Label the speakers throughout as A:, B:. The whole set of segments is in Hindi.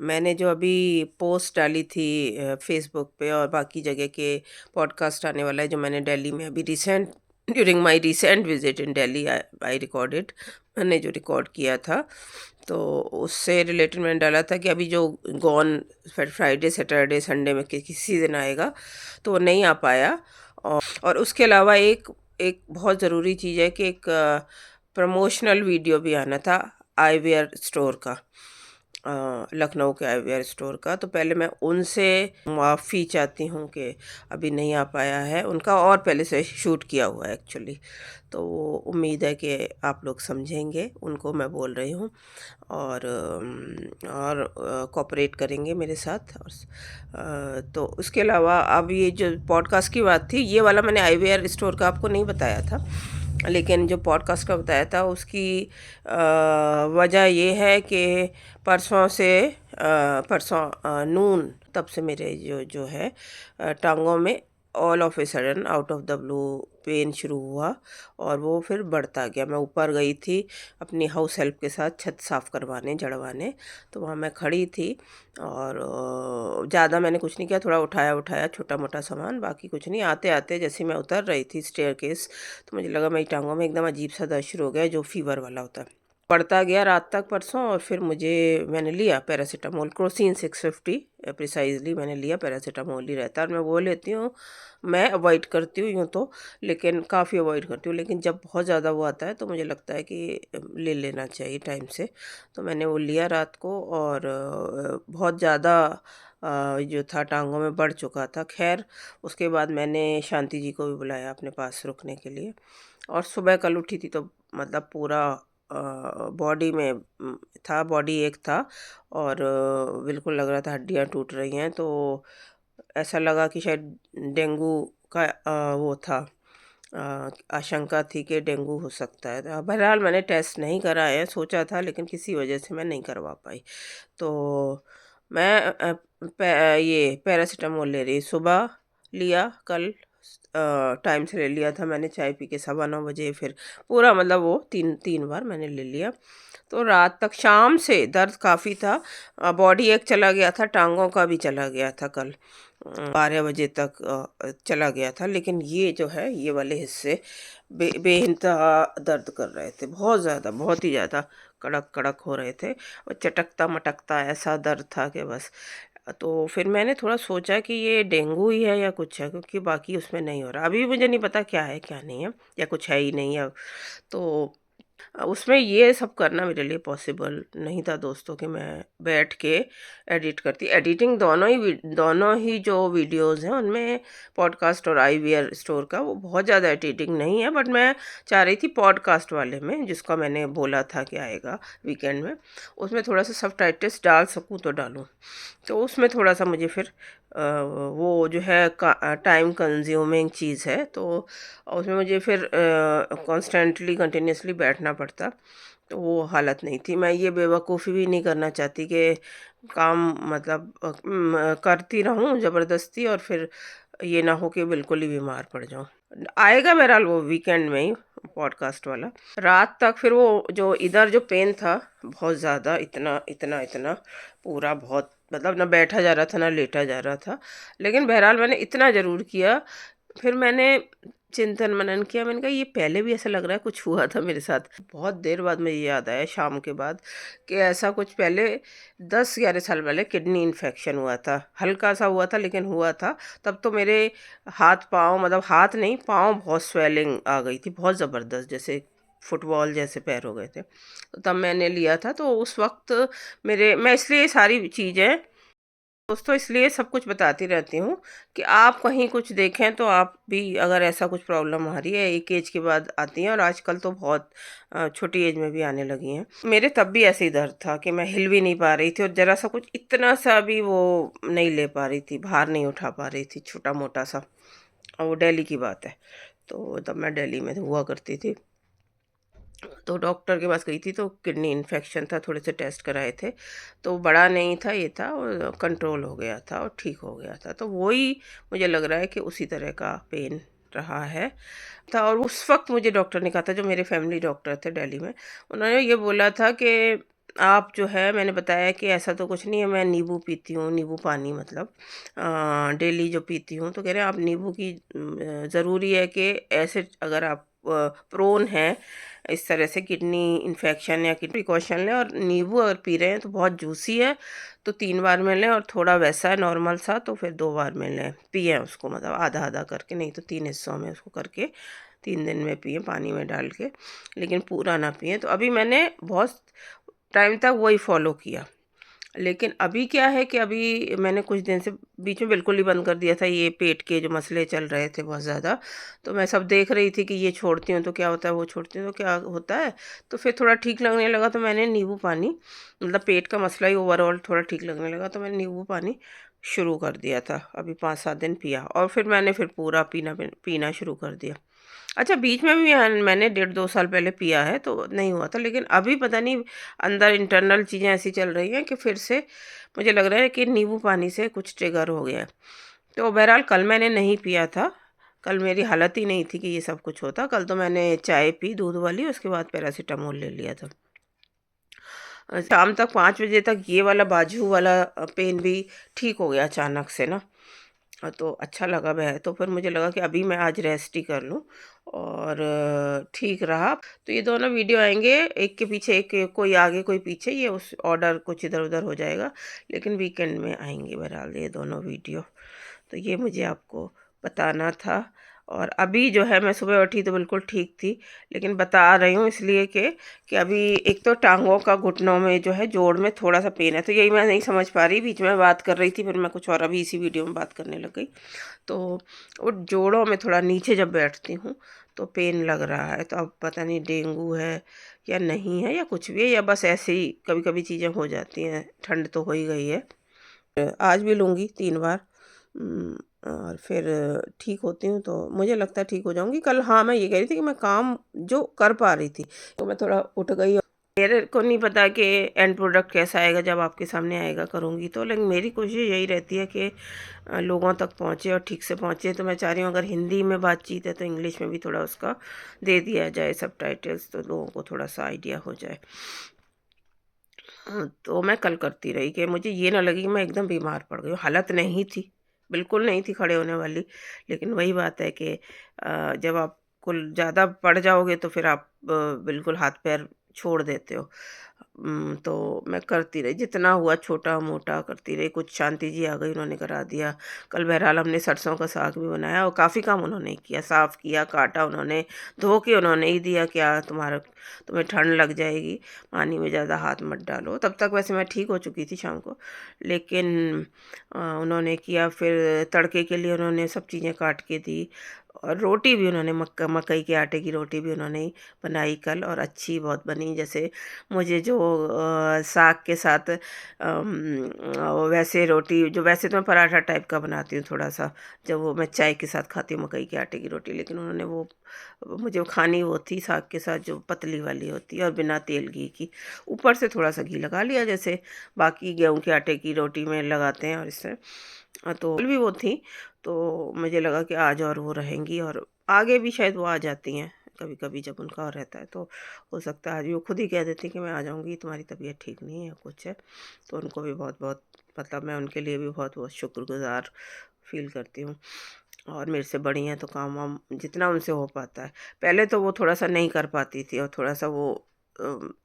A: मैंने जो अभी पोस्ट डाली थी फेसबुक पे और बाकी जगह के पॉडकास्ट आने वाला है, जो मैंने दिल्ली में अभी recent during my recent visit in Delhi I recorded, मैंने जो रिकॉर्ड किया था, तो उससे रिलेटेड मैंने डाला था कि अभी जो गॉन फ्राइडे सैटरडे संडे में किसी दिन आएगा, तो वो नहीं आ पाया। और उसके अलावा एक एक बहुत ज़रूरी चीज़ है कि एक प्रमोशनल वीडियो भी आना था आईवेयर स्टोर का, लखनऊ के आईवेयर स्टोर का। तो पहले मैं उनसे माफ़ी चाहती हूँ कि अभी नहीं आ पाया है, उनका और पहले से शूट किया हुआ है एक्चुअली। तो उम्मीद है कि आप लोग समझेंगे, उनको मैं बोल रही हूँ और कोऑपरेट करेंगे मेरे साथ। और तो उसके अलावा अब ये जो पॉडकास्ट की बात थी, ये वाला मैंने आईवेयर स्टोर का आपको नहीं बताया था, लेकिन जो पॉडकास्ट का बताया था उसकी वजह ये है कि परसों नून तब से मेरे जो जो है टांगों में all of a sudden out of the blue pain शुरू हुआ, और वो फिर बढ़ता गया। मैं ऊपर गई थी अपनी हाउस हेल्प के साथ छत साफ़ करवाने, जड़वाने, तो वहाँ मैं खड़ी थी और ज़्यादा मैंने कुछ नहीं किया, थोड़ा उठाया उठाया छोटा मोटा सामान, बाकी कुछ नहीं। आते आते जैसे मैं उतर रही थी स्टेयरकेस, तो मुझे लगा मेरी टांगों में एकदम अजीब सा दर्द शुरू हो गया, जो फीवर वाला होता है। पड़ता गया रात तक परसों, और फिर मैंने लिया पैरासीटामोल, क्रोसिन 650 प्रिसाइजली मैंने लिया। पैरासीटामोल ही रहता है और मैं वो लेती हूँ, मैं अवॉइड करती हूँ यूँ तो, लेकिन काफ़ी अवॉइड करती हूँ, लेकिन जब बहुत ज़्यादा वो आता है तो मुझे लगता है कि ले लेना चाहिए टाइम से। तो मैंने वो लिया रात को, और बहुत ज़्यादा जो था टांगों में बढ़ चुका था। खैर, उसके बाद मैंने शांति जी को भी बुलाया अपने पास रुकने के लिए, और सुबह कल उठी थी तो मतलब पूरा बॉडी में था, बॉडी एक था, और बिल्कुल लग रहा था हड्डियां टूट रही हैं। तो ऐसा लगा कि शायद डेंगू का वो था, आशंका थी कि डेंगू हो सकता है। तो बहरहाल मैंने टेस्ट नहीं कराया, सोचा था, लेकिन किसी वजह से मैं नहीं करवा पाई। तो मैं ये पैरासीटामोल ले रही, सुबह लिया कल, टाइम से ले लिया था मैंने, चाय पी के 9:15 बजे, फिर पूरा मतलब वो तीन तीन बार मैंने ले लिया। तो रात तक, शाम से दर्द काफ़ी था, बॉडी एक चला गया था, टांगों का भी चला गया था कल 12 बजे तक चला गया था, लेकिन ये जो है ये वाले हिस्से बेइंतहा दर्द कर रहे थे, बहुत ज़्यादा, बहुत ही ज़्यादा कड़क कड़क हो रहे थे, और चटकता मटकता ऐसा दर्द था कि बस। तो फिर मैंने थोड़ा सोचा कि ये डेंगू ही है या कुछ है, क्योंकि बाकी उसमें नहीं हो रहा। अभी भी मुझे नहीं पता क्या है क्या नहीं है, या कुछ है ही नहीं है। तो उसमें ये सब करना मेरे लिए पॉसिबल नहीं था दोस्तों, कि मैं बैठ के एडिट करती। एडिटिंग दोनों ही जो वीडियोस हैं उनमें, पॉडकास्ट और आईवीआर स्टोर का, वो बहुत ज़्यादा एडिटिंग नहीं है, बट मैं चाह रही थी पॉडकास्ट वाले में, जिसका मैंने बोला था कि आएगा वीकेंड में, उसमें थोड़ा सा सब टाइटल्स डाल सकूँ तो डालूँ। तो उसमें थोड़ा सा मुझे फिर वो जो है टाइम कंज्यूमिंग चीज़ है, तो उसमें मुझे फिर कॉन्स्टेंटली कंटिन्यूसली बैठना पड़ता, तो वो हालत नहीं थी। मैं ये बेवकूफ़ी भी नहीं करना चाहती कि काम मतलब करती रहूं ज़बरदस्ती, और फिर ये ना हो कि बिल्कुल ही बीमार पड़ जाऊं। आएगा बहरहाल वो वीकेंड में ही, पॉडकास्ट वाला। रात तक फिर वो जो इधर जो पेन था बहुत ज़्यादा, इतना इतना इतना पूरा, बहुत मतलब ना बैठा जा रहा था ना लेटा जा रहा था, लेकिन बहरहाल मैंने इतना ज़रूर किया। फिर मैंने चिंतन मनन किया, मैंने कहा ये पहले भी ऐसा लग रहा है कुछ हुआ था मेरे साथ। बहुत देर बाद मुझे याद आया शाम के बाद कि ऐसा कुछ पहले 10-11 साल पहले किडनी इन्फेक्शन हुआ था, हल्का सा हुआ था लेकिन हुआ था। तब तो मेरे हाथ पाँव, मतलब हाथ नहीं पाँव, बहुत स्वेलिंग आ गई थी, बहुत ज़बरदस्त, जैसे फुटबॉल जैसे पैर हो गए थे। तो तब मैंने लिया था, तो उस वक्त मैं इसलिए ये सारी चीज़ें दोस्तों इसलिए सब कुछ बताती रहती हूँ कि आप कहीं कुछ देखें तो आप भी, अगर ऐसा कुछ प्रॉब्लम आ रही है, एक एज के बाद आती है, और आजकल तो बहुत छोटी एज में भी आने लगी हैं। मेरे तब भी ऐसे ही दर्द था कि मैं हिल भी नहीं पा रही थी, और ज़रा सा कुछ इतना सा भी वो नहीं ले पा रही थी, भार नहीं उठा पा रही थी छोटा मोटा सा। और वो दिल्ली की बात है, तो तब मैं दिल्ली में हुआ करती थी। तो डॉक्टर के पास गई थी, तो किडनी इन्फेक्शन था, थोड़े से टेस्ट कराए थे, तो बड़ा नहीं था, ये था, और कंट्रोल हो गया था और ठीक हो गया था। तो वही मुझे लग रहा है कि उसी तरह का पेन रहा है था। और उस वक्त मुझे डॉक्टर ने कहा था, जो मेरे फैमिली डॉक्टर थे दिल्ली में, उन्होंने ये बोला था कि आप जो है, मैंने बताया कि ऐसा तो कुछ नहीं है, मैं नींबू पीती हूँ, नींबू पानी मतलब डेली जो पीती हूँ। तो कह रहे हैं आप नींबू की ज़रूरी है कि ऐसे अगर आप प्रोन है इस तरह से किडनी इन्फेक्शन या किडनी प्रिकॉशन लें, और नींबू अगर पी रहे हैं तो बहुत जूसी है तो 3 बार में लें, और थोड़ा वैसा है नॉर्मल सा तो फिर 2 बार में लें, पिए उसको, मतलब आधा आधा करके, नहीं तो 3 हिस्सों में उसको करके 3 दिन में पिए पानी में डाल के, लेकिन पूरा ना पिए। तो अभी मैंने बहुत टाइम तक वही फॉलो किया, लेकिन अभी क्या है कि अभी मैंने कुछ दिन से बीच में बिल्कुल ही बंद कर दिया था। ये पेट के जो मसले चल रहे थे बहुत ज़्यादा, तो मैं सब देख रही थी कि ये छोड़ती हूँ तो क्या होता है, वो छोड़ती हूँ तो क्या होता है। तो फिर थोड़ा ठीक लगने लगा तो मैंने नींबू पानी, मतलब पेट का मसला ही ओवरऑल थोड़ा ठीक लगने लगा तो मैंने नींबू पानी शुरू कर दिया था। अभी 5-7 दिन पिया और फिर मैंने फिर पूरा पीना पीना शुरू कर दिया। अच्छा, बीच में भी मैंने 1.5-2 साल पहले पिया है तो नहीं हुआ था, लेकिन अभी पता नहीं अंदर इंटरनल चीज़ें ऐसी चल रही हैं कि फिर से मुझे लग रहा है कि नींबू पानी से कुछ ट्रिगर हो गया है। तो बहरहाल कल मैंने नहीं पिया था, कल मेरी हालत ही नहीं थी कि ये सब कुछ होता। कल तो मैंने चाय पी दूध वाली, उसके बाद पैरासीटामोल ले लिया था। शाम तक 5 बजे तक ये वाला बाजू वाला पेन भी ठीक हो गया अचानक से ना। तो अच्छा लगा वह, तो फिर मुझे लगा कि अभी मैं आज रेस्ट ही कर लूँ, और ठीक रहा। तो ये दोनों वीडियो आएंगे एक के पीछे एक, कोई आगे कोई पीछे, ये उस ऑर्डर कुछ इधर उधर हो जाएगा, लेकिन वीकेंड में आएंगे बहरहाल ये दोनों वीडियो। तो ये मुझे आपको बताना था। और अभी जो है मैं सुबह उठी तो बिल्कुल ठीक थी, लेकिन बता रही हूँ इसलिए कि अभी एक तो टांगों का घुटनों में जो है जोड़ में थोड़ा सा पेन है, तो यही मैं नहीं समझ पा रही, बीच में बात कर रही थी फिर मैं कुछ और अभी इसी वीडियो में बात करने लग गई। तो वो जोड़ों में थोड़ा नीचे जब बैठती हूँ तो पेन लग रहा है। तो अब पता नहीं डेंगू है या नहीं है या कुछ भी है, या बस ऐसे ही कभी कभी चीज़ें हो जाती हैं, ठंड तो हो ही गई है। आज भी लूँगी 3 बार, और फिर ठीक होती हूँ तो मुझे लगता है ठीक हो जाऊँगी कल। हाँ, मैं ये कह रही थी कि मैं काम जो कर पा रही थी तो मैं थोड़ा उठ गई। मेरे को नहीं पता कि एंड प्रोडक्ट कैसा आएगा, जब आपके सामने आएगा करूँगी तो, लेकिन मेरी कोशिश यही रहती है कि लोगों तक पहुँचे और ठीक से पहुँचे। तो मैं चाह रही हूँ अगर हिंदी में बातचीत है तो इंग्लिश में भी थोड़ा उसका दे दिया जाए सबटाइटल्स, तो लोगों को थोड़ा सा आइडिया हो जाए। तो मैं कल करती रही कि मुझे ये ना लगे कि मैं एकदम बीमार पड़ गई हूँ। हालत नहीं थी, बिल्कुल नहीं थी खड़े होने वाली, लेकिन वही बात है कि जब आप कुल ज़्यादा पड़ जाओगे तो फिर आप बिल्कुल हाथ पैर छोड़ देते हो। तो मैं करती रही, जितना हुआ छोटा-मोटा करती रही। कुछ शांति जी आ गई, उन्होंने करा दिया। कल बहरहाल हमने सरसों का साग भी बनाया और काफ़ी काम उन्होंने किया, साफ़ किया, काटा उन्होंने, धो के उन्होंने ही दिया, क्या तुम्हें ठंड लग जाएगी, पानी में ज़्यादा हाथ मत डालो। तब तक वैसे मैं ठीक हो चुकी थी शाम को, लेकिन उन्होंने किया। फिर तड़के के लिए उन्होंने सब चीज़ें काट के दी, और रोटी भी उन्होंने मकई के आटे की रोटी भी उन्होंने ही बनाई कल, और अच्छी बहुत बनी। जैसे मुझे जो साग के साथ वैसे रोटी, जो वैसे तो मैं पराठा टाइप का बनाती हूँ थोड़ा सा, जब वो मैं चाय के साथ खाती हूँ मकई के आटे की रोटी, लेकिन उन्होंने वो मुझे खानी वो थी साग के साथ जो पतली वाली होती है और बिना तेल घी की, ऊपर से थोड़ा सा घी लगा लिया जैसे बाकी गेहूं के आटे की रोटी में लगाते हैं, और इस तरह। तो भी वो थी, तो मुझे लगा कि आज और वो रहेंगी, और आगे भी शायद वो आ जाती हैं कभी कभी जब उनका और रहता है, तो हो सकता है आज भी वो खुद ही कह देती कि मैं आ जाऊंगी, तुम्हारी तबीयत ठीक नहीं है कुछ है। तो उनको भी बहुत बहुत, मतलब मैं उनके लिए भी बहुत बहुत शुक्रगुजार फील करती हूँ। और मेरे से बड़ी हैं तो काम वाम जितना उनसे हो पाता है। पहले तो वो थोड़ा सा नहीं कर पाती थी और थोड़ा सा वो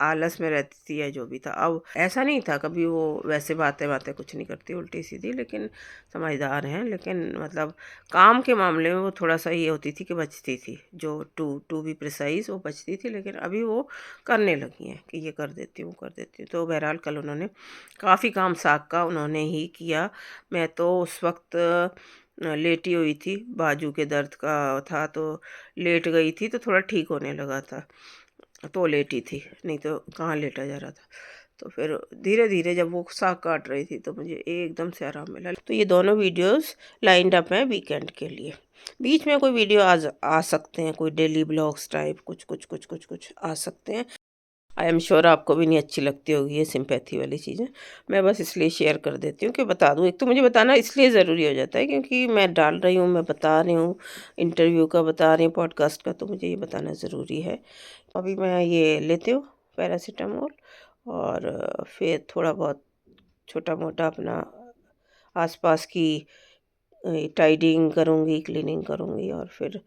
A: आलस में रहती थी या जो भी था। अब ऐसा नहीं था कभी, वो वैसे बातें बातें कुछ नहीं करती उल्टी सीधी, लेकिन समझदार हैं। लेकिन मतलब काम के मामले में वो थोड़ा सा ये होती थी कि बचती थी, जो टू बी प्रिसाइज वो बचती थी, लेकिन अभी वो करने लगी हैं कि ये कर देती हूँ कर देती हूँ। तो बहरहाल कल उन्होंने काफ़ी काम साग का उन्होंने ही किया। मैं तो उस वक्त लेटी हुई थी, बाजू के दर्द का था तो लेट गई थी, तो थोड़ा ठीक होने लगा था तो लेटी थी, नहीं तो कहाँ लेटा जा रहा था। तो फिर धीरे धीरे जब वो साग काट रही थी तो मुझे एकदम से आराम मिला। तो ये दोनों वीडियोस लाइंड अप हैं वीकेंड के लिए। बीच में कोई वीडियो आ सकते हैं, कोई डेली ब्लॉग्स टाइप कुछ आ सकते हैं। आई एम श्योर आपको भी नहीं अच्छी लगती होगी ये सिंपैथी वाली चीज़ें। मैं बस इसलिए शेयर कर देती हूँ कि बता दूँ। एक तो मुझे बताना इसलिए ज़रूरी हो जाता है क्योंकि मैं डाल रही हूँ, मैं बता रही हूँ, इंटरव्यू का बता रही हूँ, पॉडकास्ट का, तो मुझे ये बताना ज़रूरी है। अभी मैं ये लेती हूँ पैरासीटामोल, और फिर थोड़ा बहुत छोटा मोटा अपना आसपास की टाइडिंग करूँगी, क्लीनिंग करूँगी और फिर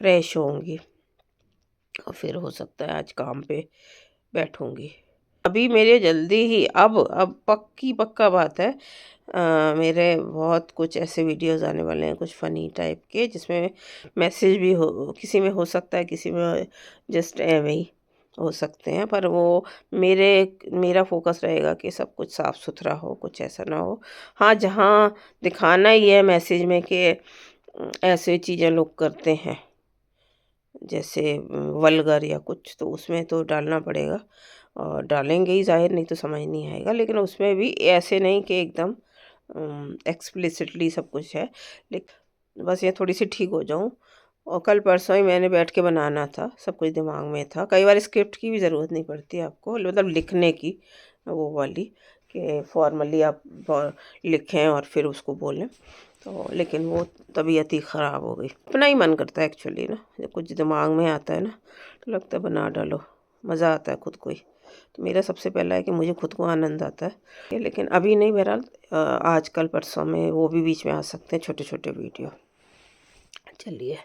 A: फ्रेश होऊंगी और फिर हो सकता है आज काम पे बैठूंगी। अभी मेरे जल्दी ही अब पक्का बात है, मेरे बहुत कुछ ऐसे वीडियोस आने वाले हैं, कुछ फ़नी टाइप के, जिसमें मैसेज भी हो, किसी में हो सकता है, किसी में जस्ट एवे ही हो सकते हैं, पर वो मेरा फोकस रहेगा कि सब कुछ साफ़ सुथरा हो, कुछ ऐसा ना हो। हाँ, जहाँ दिखाना ही है मैसेज में कि ऐसे चीज़ें लोग करते हैं, जैसे वल्गर या कुछ, तो उसमें तो डालना पड़ेगा और डालेंगे ही, ज़ाहिर नहीं तो समझ नहीं आएगा। लेकिन उसमें भी ऐसे नहीं कि एकदम एक्सप्लिसिटली सब कुछ है, लेकिन बस ये थोड़ी सी ठीक हो जाऊँ। और कल परसों ही मैंने बैठ के बनाना था, सब कुछ दिमाग में था। कई बार स्क्रिप्ट की भी ज़रूरत नहीं पड़ती आपको, मतलब लिखने की, वो वाली कि फॉर्मली आप लिखें और फिर उसको बोलें। तो लेकिन वो तबीयत ही ख़राब हो गई। अपना ही मन करता है एक्चुअली ना, जब कुछ दिमाग में आता है ना तो लगता है बना डालो, मज़ा आता है खुद को ही। तो मेरा सबसे पहला है कि मुझे खुद को आनंद आता है, लेकिन अभी नहीं, बहरहाल आज कल परसों में वो भी बीच में आ सकते हैं, छोटे छोटे वीडियो। चलिए।